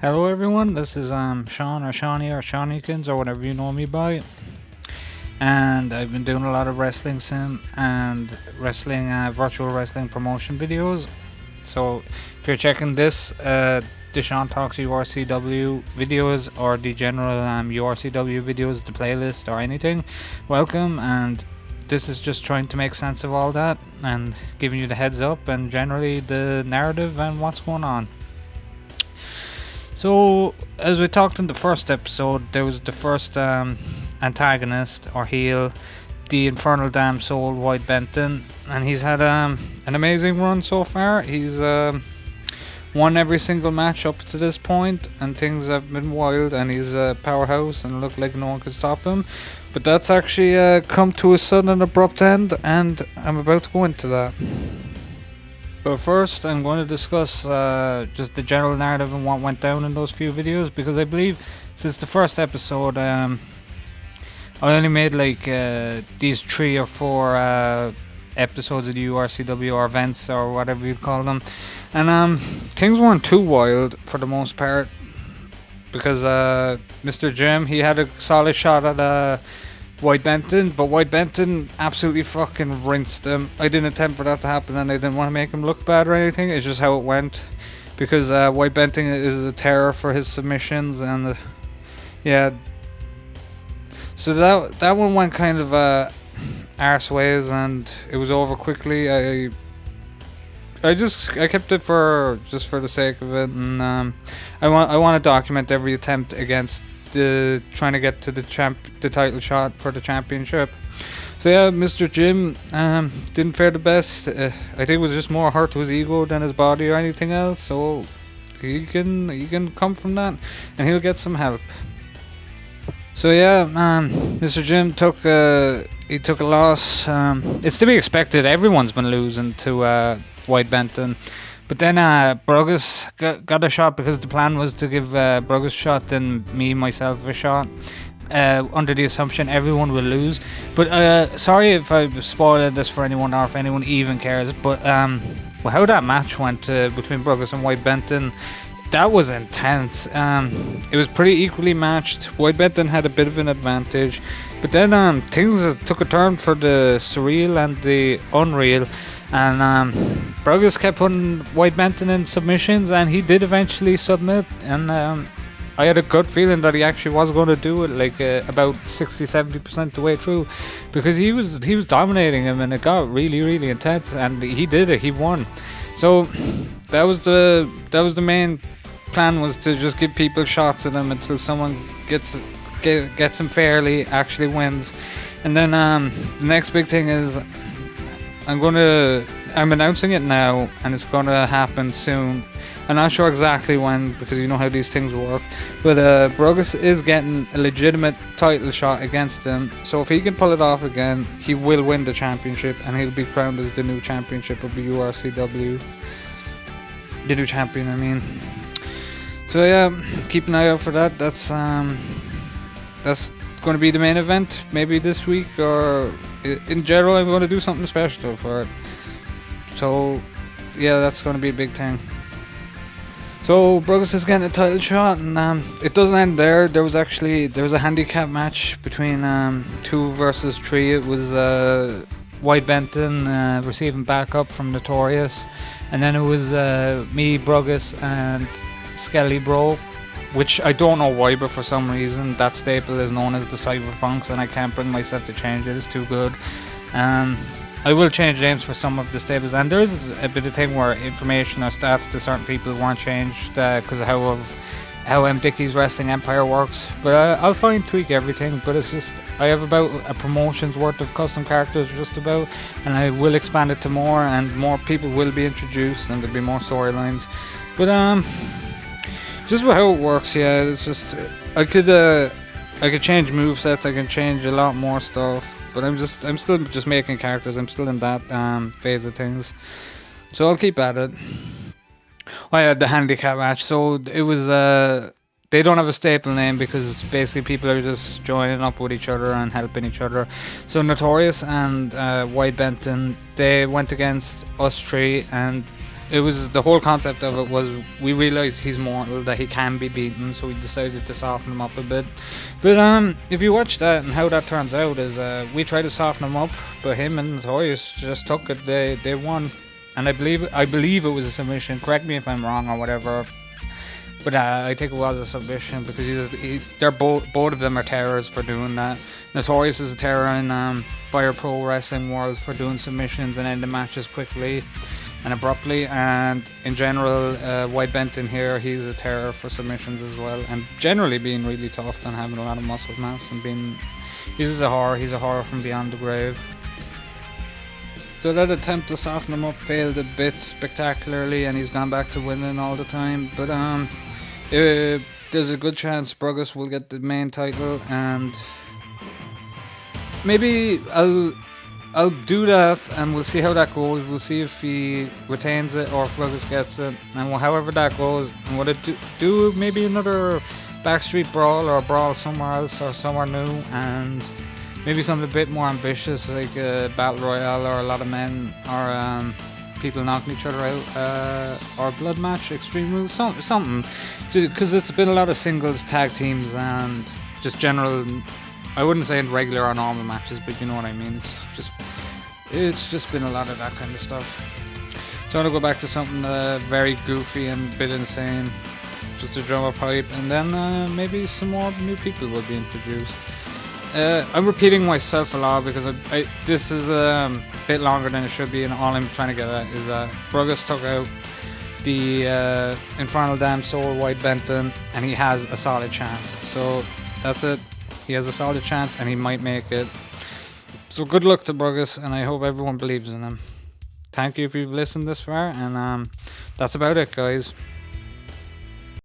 Hello everyone, this is Sean or Shawnee or Shawneekins or whatever you know me by. And I've been doing a lot of wrestling sim and wrestling virtual wrestling promotion videos. So if you're checking the Sean Talks URCW videos or the general URCW videos, the playlist or anything, welcome. And this is just trying to make sense of all that and giving you the heads up and generally the narrative and what's going on. So, as we talked in the first episode, there was the first antagonist or heel, the Infernal Damn Soul, White Benton, and he's had an amazing run so far. He's won every single match up to this point, and things have been wild, and he's a powerhouse, and looked like no one could stop him. But that's actually come to a sudden abrupt end, and I'm about to go into that. But first, I'm going to discuss just the general narrative and what went down in those few videos, because I believe since the first episode, I only made like these 3 or 4 episodes of the URCW or events or whatever you'd call them, and things weren't too wild for the most part, because Mr. Jim, he had a solid shot at White Benton, but White Benton absolutely fucking rinsed him. I didn't intend for that to happen, and I didn't want to make him look bad or anything. It's just how it went, because White Benton is a terror for his submissions, and yeah. So that one went kind of arse ways, and it was over quickly. I kept it for just for the sake of it, and I want to document every attempt against trying to get to the title shot for the championship. So yeah, Mr. Jim didn't fare the best. I think it was just more hurt to his ego than his body or anything else. So he can come from that, and he'll get some help. So yeah, Mr. Jim took a loss. It's to be expected. Everyone's been losing to White Benton. But then Brugus got a shot, because the plan was to give Brugus a shot, then myself a shot, under the assumption everyone will lose. But sorry if I spoiled this for anyone, or if anyone even cares, but how that match went between Brugus and White Benton, that was intense. It was pretty equally matched. White Benton had a bit of an advantage, but then things took a turn for the surreal and the unreal. And Brugus kept putting White Benton in submissions, and he did eventually submit. And I had a gut feeling that he actually was going to do it, like about 60-70% the way through, because he was dominating him, and it got really, really intense. And he did it. He won. So that was the main plan, was to just give people shots at him until someone gets him fairly, actually wins. And then the next big thing is, I'm announcing it now, and it's gonna happen soon. I'm not sure exactly when, because you know how these things work. But Brugus is getting a legitimate title shot against him. So if he can pull it off again, he will win the championship, and he'll be crowned as the new championship of the URCW. The new champion, I mean. So yeah, keep an eye out for that. That's going to be the main event, maybe this week, or in general I'm going to do something special for it. So yeah, that's going to be a big thing. So Brugus is getting a title shot, and it doesn't end there. There was a handicap match between 2 versus 3. It was White Benton receiving backup from Notorious, and then it was me, Brugus, and Skelly Bro, which I don't know why, but for some reason that staple is known as the Cyberpunks, and I can't bring myself to change it. It's too good. I will change names for some of the staples, and there is a bit of thing where information or stats to certain people weren't changed because of how Dickie's Wrestling Empire works. But I'll tweak everything. But it's just, I have about a promotion's worth of custom characters just about, and I will expand it to more, and more people will be introduced, and there'll be more storylines. But just how it works, yeah. It's just I could change movesets. I can change a lot more stuff. But I'm still just making characters. I'm still in that phase of things. So I'll keep at it. I had the handicap match. So it was they don't have a staple name, because basically people are just joining up with each other and helping each other. So Notorious and White Benton, they went against us 3, and it was the whole concept of it was we realized he's mortal, that he can be beaten, so we decided to soften him up a bit. But if you watch that and how that turns out is we tried to soften him up, but him and Notorious just took it. They won, and I believe it was a submission. Correct me if I'm wrong or whatever. But I think it was a submission because they're both of them are terrors for doing that. Notorious is a terror in Fire Pro Wrestling world for doing submissions and ending matches quickly and abruptly. And in general, White Benton here, he's a terror for submissions as well, and generally being really tough and having a lot of muscle mass and being. He's a horror from beyond the grave. So that attempt to soften him up failed a bit spectacularly, and he's gone back to winning all the time. But there's a good chance Brugus will get the main title, and maybe I'll do that, and we'll see how that goes. We'll see if he retains it or if Brugus gets it, and however that goes. And would it do maybe another backstreet brawl or a brawl somewhere else or somewhere new, and maybe something a bit more ambitious like a battle royale or a lot of men or people knocking each other out or blood match, extreme rules, something, because it's been a lot of singles, tag teams, and just general. I wouldn't say regular or normal matches, but you know what I mean. It's just been a lot of that kind of stuff. So I'm gonna go back to something very goofy and a bit insane, just a drummer pipe, and then maybe some more new people will be introduced. I'm repeating myself a lot because this is a bit longer than it should be, and all I'm trying to get at is that Brugus took out the Infernal Damn Soul White Benton, and he has a solid chance. So that's it. He has a solid chance, and he might make it. So good luck to Brugus, and I hope everyone believes in him. Thank you if you've listened this far, and that's about it, guys.